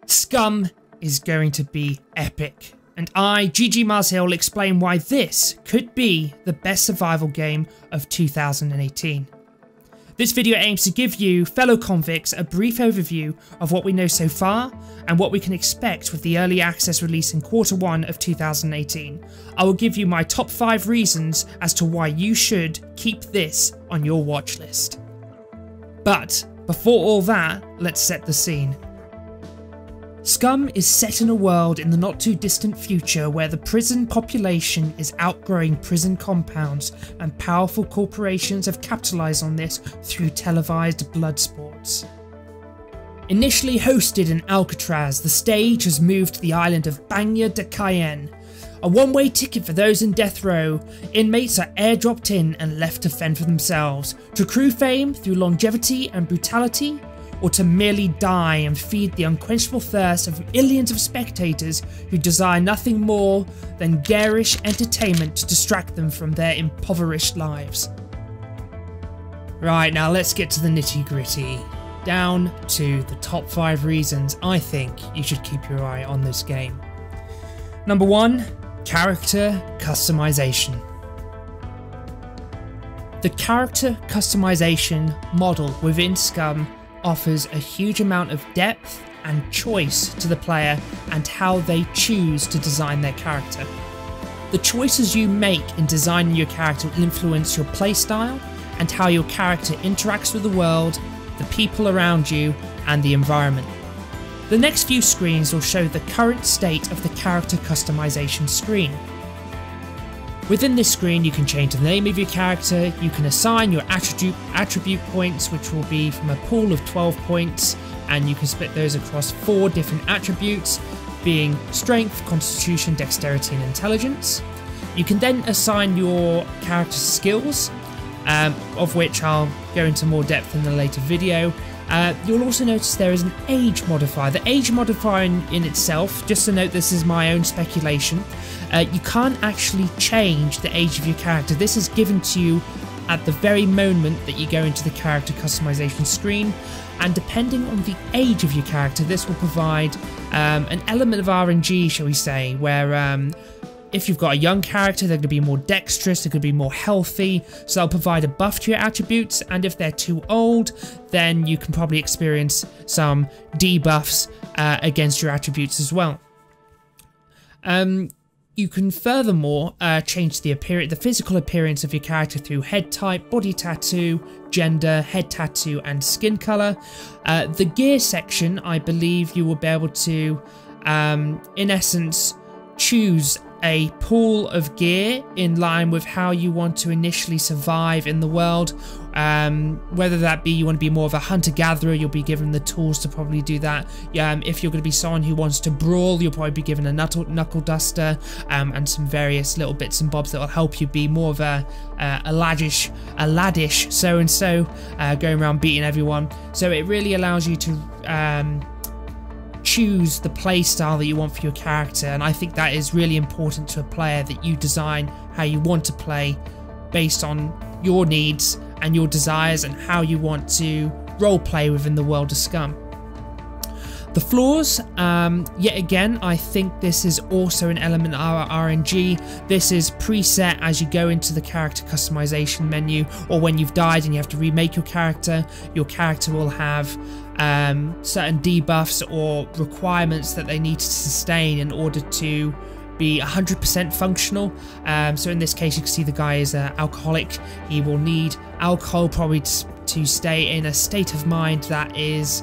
SCUM is going to be epic, and I, GG Marshill, will explain why this could be the best survival game of 2018. This video aims to give you, fellow convicts, a brief overview of what we know so far and what we can expect with the early access release in Q1 of 2018. I will give you my top 5 reasons as to why you should keep this on your watch list. But before all that, let's set the scene. SCUM is set in a world in the not too distant future where the prison population is outgrowing prison compounds and powerful corporations have capitalised on this through televised blood sports. Initially hosted in Alcatraz, the stage has moved to the island of Bagna de Cayenne. A one-way ticket for those in death row, inmates are airdropped in and left to fend for themselves, to accrue fame through longevity and brutality, or to merely die and feed the unquenchable thirst of millions of spectators who desire nothing more than garish entertainment to distract them from their impoverished lives. Right, now let's get to the nitty-gritty. Down to the top 5 reasons I think you should keep your eye on this game. Number 1, character customization. The character customization model within SCUM offers a huge amount of depth and choice to the player and how they choose to design their character. The choices you make in designing your character will influence your playstyle and how your character interacts with the world, the people around you, and the environment. The next few screens will show the current state of the character customization screen. Within this screen you can change the name of your character, you can assign your attribute points, which will be from a pool of 12 points, and you can split those across 4 different attributes, being strength, constitution, dexterity and intelligence. You can then assign your character's skills, of which I'll go into more depth in a later video. You'll also notice there is an age modifier. The age modifier in itself, just to note this is my own speculation, you can't actually change the age of your character. This is given to you at the very moment that you go into the character customization screen, and depending on the age of your character, this will provide an element of RNG, shall we say, where if you've got a young character, they're going to be more dexterous, they're going to be more healthy, so they'll provide a buff to your attributes, and if they're too old, then you can probably experience some debuffs against your attributes as well. You can furthermore change the physical appearance of your character through head type, body tattoo, gender, head tattoo, and skin color. The gear section, I believe you will be able to, in essence, choose a pool of gear in line with how you want to initially survive in the world. Whether that be you want to be more of a hunter-gatherer, you'll be given the tools to probably do that. If you're going to be someone who wants to brawl, you'll probably be given a knuckle duster and some various little bits and bobs that will help you be more of a laddish so-and-so going around beating everyone. So it really allows you to choose the play style that you want for your character, and I think that is really important to a player, that you design how you want to play based on your needs and your desires and how you want to role play within the world of SCUM. The floors, yet again, I think this is also an element of our RNG. This is preset as you go into the character customization menu, or when you've died and you have to remake your character will have certain debuffs or requirements that they need to sustain in order to be 100% functional. So in this case, you can see the guy is an alcoholic. He will need alcohol probably to stay in a state of mind that is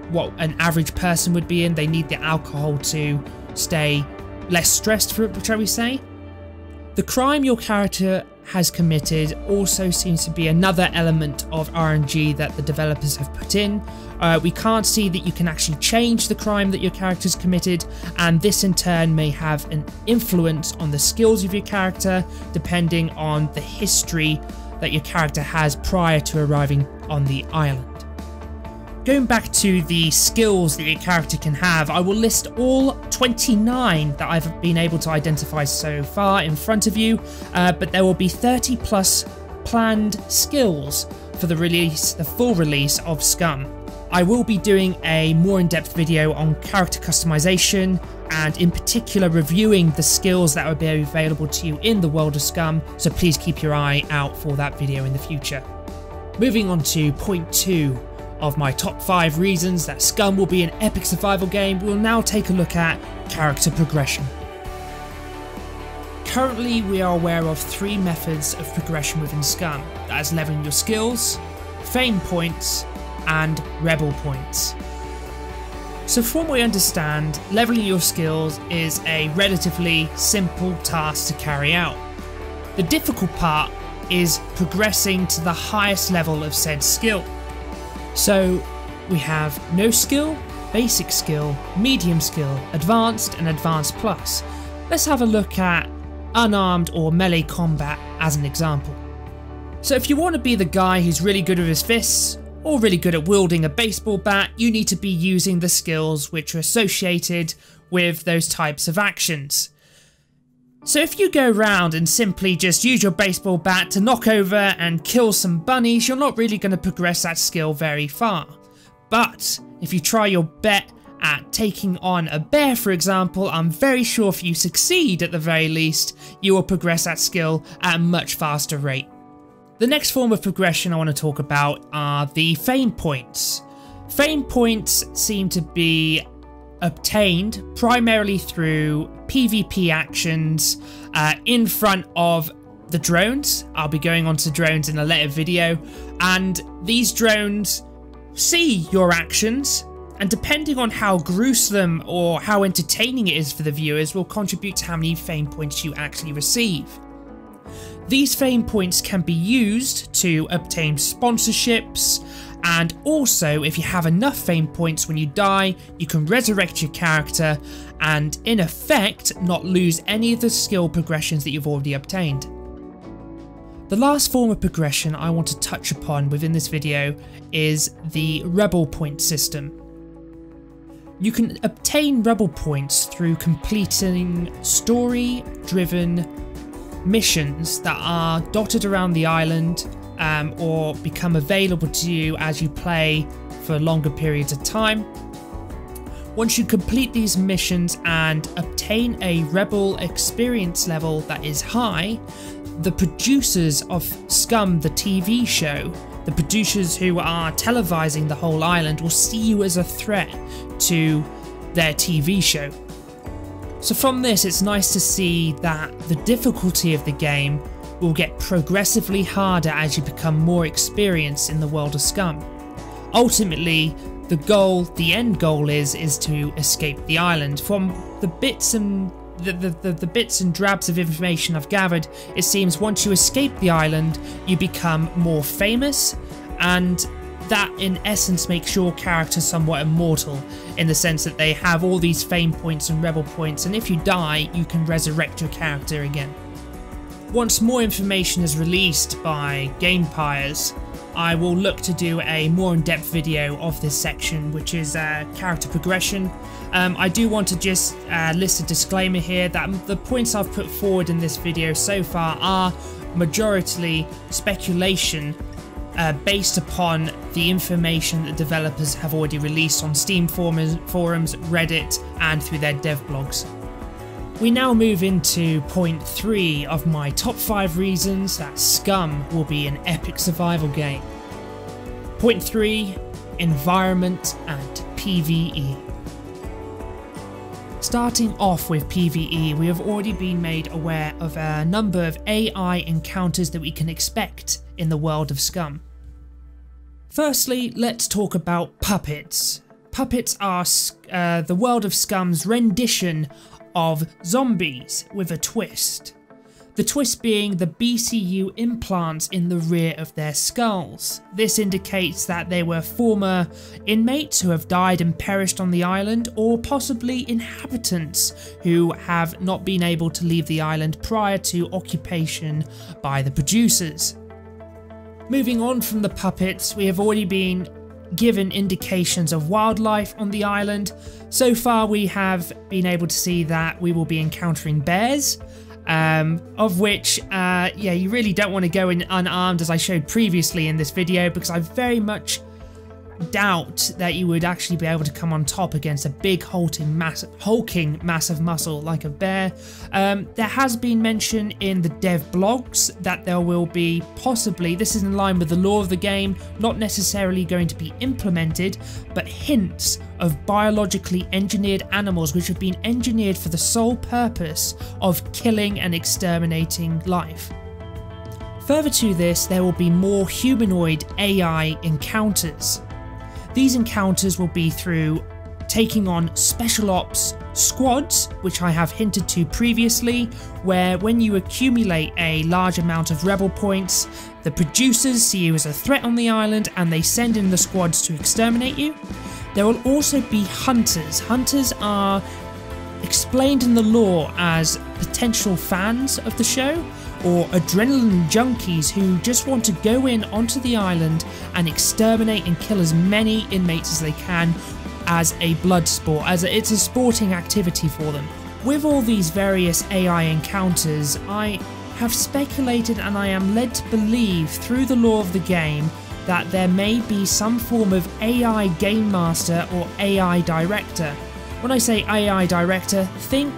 what an average person would be in. They need the alcohol to stay less stressed, shall we say. The crime your character has committed also seems to be another element of RNG that the developers have put in. We can't see that you can actually change the crime that your character's committed, and this in turn may have an influence on the skills of your character depending on the history that your character has prior to arriving on the island. Going back to the skills that your character can have, I will list all 29 that I've been able to identify so far in front of you, but there will be 30 plus planned skills for the full release of SCUM. I will be doing a more in-depth video on character customization and in particular reviewing the skills that will be available to you in the world of SCUM, so please keep your eye out for that video in the future. Moving on to point 2 of my top 5 reasons that SCUM will be an epic survival game, we'll now take a look at character progression. Currently we are aware of 3 methods of progression within SCUM, that is leveling your skills, fame points, and rebel points. So from what we understand, leveling your skills is a relatively simple task to carry out. The difficult part is progressing to the highest level of said skill. So we have no skill, basic skill, medium skill, advanced and advanced plus. Let's have a look at unarmed or melee combat as an example. So if you want to be the guy who's really good with his fists, or really good at wielding a baseball bat, you need to be using the skills which are associated with those types of actions. So if you go around and simply just use your baseball bat to knock over and kill some bunnies, you're not really going to progress that skill very far. But if you try your bet at taking on a bear, for example, I'm very sure if you succeed at the very least, you will progress that skill at a much faster rate. The next form of progression I want to talk about are the fame points. Fame points seem to be obtained primarily through PvP actions in front of the drones. I'll be going on to drones in a later video, and these drones see your actions, and depending on how gruesome or how entertaining it is for the viewers will contribute to how many fame points you actually receive. These fame points can be used to obtain sponsorships, and also if you have enough fame points when you die, you can resurrect your character and in effect not lose any of the skill progressions that you've already obtained. The last form of progression I want to touch upon within this video is the rebel point system. You can obtain rebel points through completing story-driven missions that are dotted around the island or become available to you as you play for longer periods of time. Once you complete these missions and obtain a rebel experience level that is high, the producers of SCUM, the TV show, the producers who are televising the whole island, will see you as a threat to their TV show. So from this, it's nice to see that the difficulty of the game will get progressively harder as you become more experienced in the world of SCUM. Ultimately, the end goal is to escape the island. From the bits and the bits and drabs of information I've gathered, it seems once you escape the island, you become more famous, and that in essence makes your character somewhat immortal in the sense that they have all these fame points and rebel points, and if you die you can resurrect your character again. Once more information is released by Gampires, I will look to do a more in-depth video of this section, which is character progression. I do want to just list a disclaimer here that the points I've put forward in this video so far are majority speculation based upon the information that developers have already released on Steam forums, Reddit, and through their dev blogs. We now move into point 3 of my top 5 reasons that SCUM will be an epic survival game. Point 3, environment and PvE. Starting off with PvE, we have already been made aware of a number of AI encounters that we can expect in the world of SCUM. Firstly, let's talk about puppets. Puppets are the world of SCUM's rendition of zombies with a twist. The twist being the BCU implants in the rear of their skulls. This indicates that they were former inmates who have died and perished on the island, or possibly inhabitants who have not been able to leave the island prior to occupation by the producers. Moving on from the puppets, we have already been given indications of wildlife on the island. So far we have been able to see that we will be encountering bears, of which, you really don't want to go in unarmed as I showed previously in this video, because I very much doubt that you would actually be able to come on top against a big hulking massive muscle like a bear. There has been mention in the dev blogs that there will be possibly, this is in line with the lore of the game, not necessarily going to be implemented, but hints of biologically engineered animals which have been engineered for the sole purpose of killing and exterminating life. Further to this, there will be more humanoid AI encounters. These encounters will be through taking on special ops squads, which I have hinted to previously, where when you accumulate a large amount of rebel points, the producers see you as a threat on the island and they send in the squads to exterminate you. There will also be hunters. Hunters are explained in the lore as potential fans of the show, or adrenaline junkies who just want to go in onto the island and exterminate and kill as many inmates as they can as a blood sport, it's a sporting activity for them. With all these various AI encounters, I have speculated and I am led to believe through the lore of the game that there may be some form of AI game master or AI director. When I say AI director, think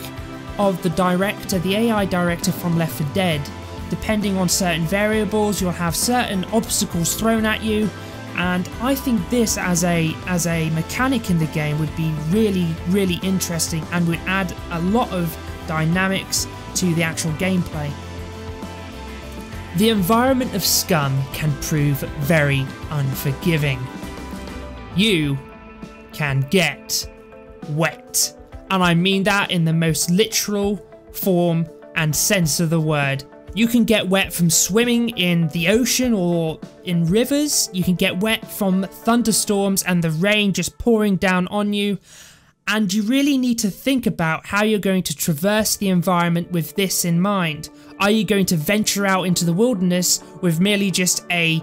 of the AI director from Left 4 Dead. Depending on certain variables, you'll have certain obstacles thrown at you, and I think this as a mechanic in the game would be really interesting and would add a lot of dynamics to the actual gameplay. The environment of SCUM can prove very unforgiving. You can get wet. And I mean that in the most literal form and sense of the word. You can get wet from swimming in the ocean or in rivers. You can get wet from thunderstorms and the rain just pouring down on you. And you really need to think about how you're going to traverse the environment with this in mind. Are you going to venture out into the wilderness with merely just a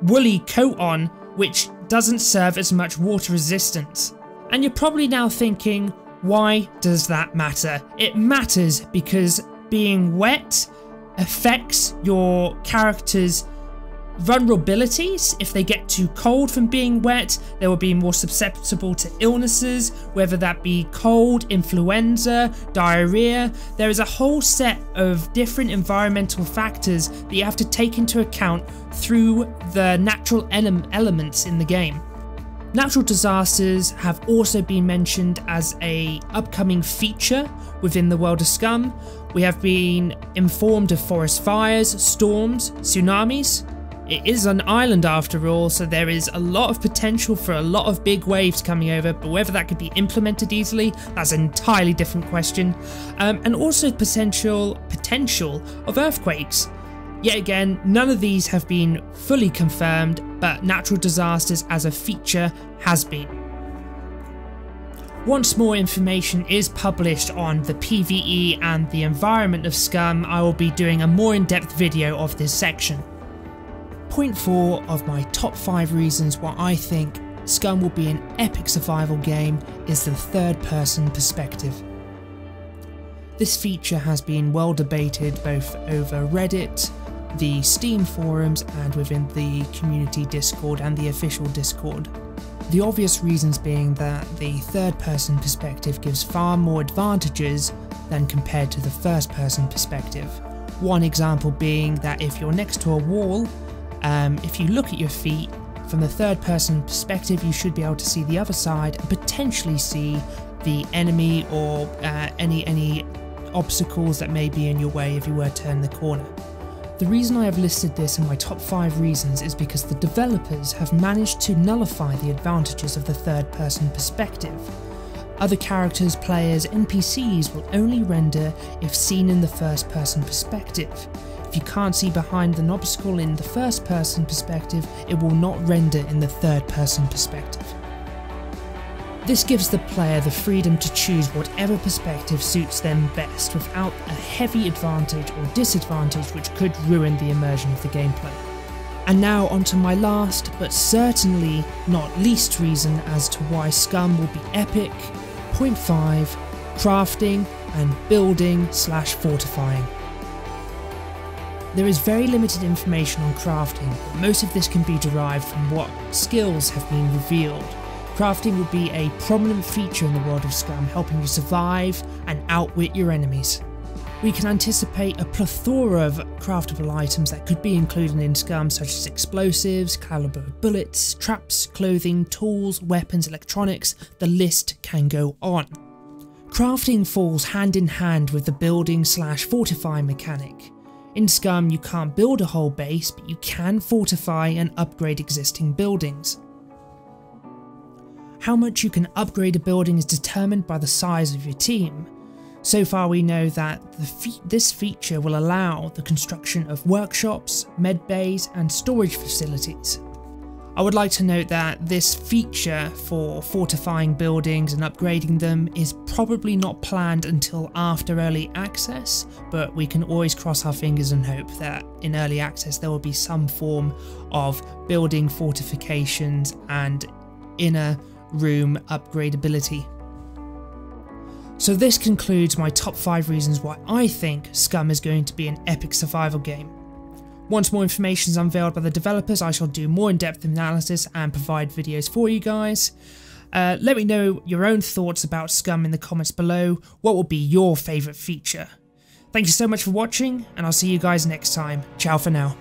woolly coat on, which doesn't serve as much water resistance? And you're probably now thinking, why does that matter? It matters because being wet affects your character's vulnerabilities. If they get too cold from being wet, they will be more susceptible to illnesses, whether that be cold, influenza, diarrhea. There is a whole set of different environmental factors that you have to take into account through the natural elements in the game. Natural disasters have also been mentioned as an upcoming feature within the world of SCUM. We have been informed of forest fires, storms, tsunamis. It is an island after all, so there is a lot of potential for a lot of big waves coming over, but whether that could be implemented easily, that's an entirely different question. And also potential of earthquakes. Yet again, none of these have been fully confirmed, but natural disasters as a feature has been. Once more information is published on the PvE and the environment of SCUM, I will be doing a more in-depth video of this section. Point 4 of my top 5 reasons why I think SCUM will be an epic survival game is the third-person perspective. This feature has been well debated both over Reddit, the Steam forums, and within the community Discord and the official Discord. The obvious reasons being that the third-person perspective gives far more advantages than compared to the first-person perspective. One example being that if you're next to a wall, if you look at your feet, from the third-person perspective you should be able to see the other side and potentially see the enemy or any obstacles that may be in your way if you were to turn the corner. The reason I have listed this in my top 5 reasons is because the developers have managed to nullify the advantages of the third-person perspective. Other characters, players, NPCs will only render if seen in the first-person perspective. If you can't see behind an obstacle in the first-person perspective, it will not render in the third-person perspective. This gives the player the freedom to choose whatever perspective suits them best without a heavy advantage or disadvantage which could ruin the immersion of the gameplay. And now onto my last, but certainly not least reason as to why SCUM will be epic. Point 5, crafting and building/fortifying. There is very limited information on crafting, but most of this can be derived from what skills have been revealed. Crafting will be a prominent feature in the world of SCUM, helping you survive and outwit your enemies. We can anticipate a plethora of craftable items that could be included in SCUM, such as explosives, caliber bullets, traps, clothing, tools, weapons, electronics. The list can go on. Crafting falls hand in hand with the building/fortifying mechanic. In SCUM, you can't build a whole base, but you can fortify and upgrade existing buildings. How much you can upgrade a building is determined by the size of your team. So far we know that this feature will allow the construction of workshops, med bays and storage facilities. I would like to note that this feature for fortifying buildings and upgrading them is probably not planned until after early access, but we can always cross our fingers and hope that in early access there will be some form of building fortifications and inner room upgradability. So this concludes my top 5 reasons why I think SCUM is going to be an epic survival game. Once more information is unveiled by the developers, I shall do more in-depth analysis and provide videos for you guys. Let me know your own thoughts about SCUM in the comments below. What will be your favourite feature? Thank you so much for watching, and I'll see you guys next time. Ciao for now.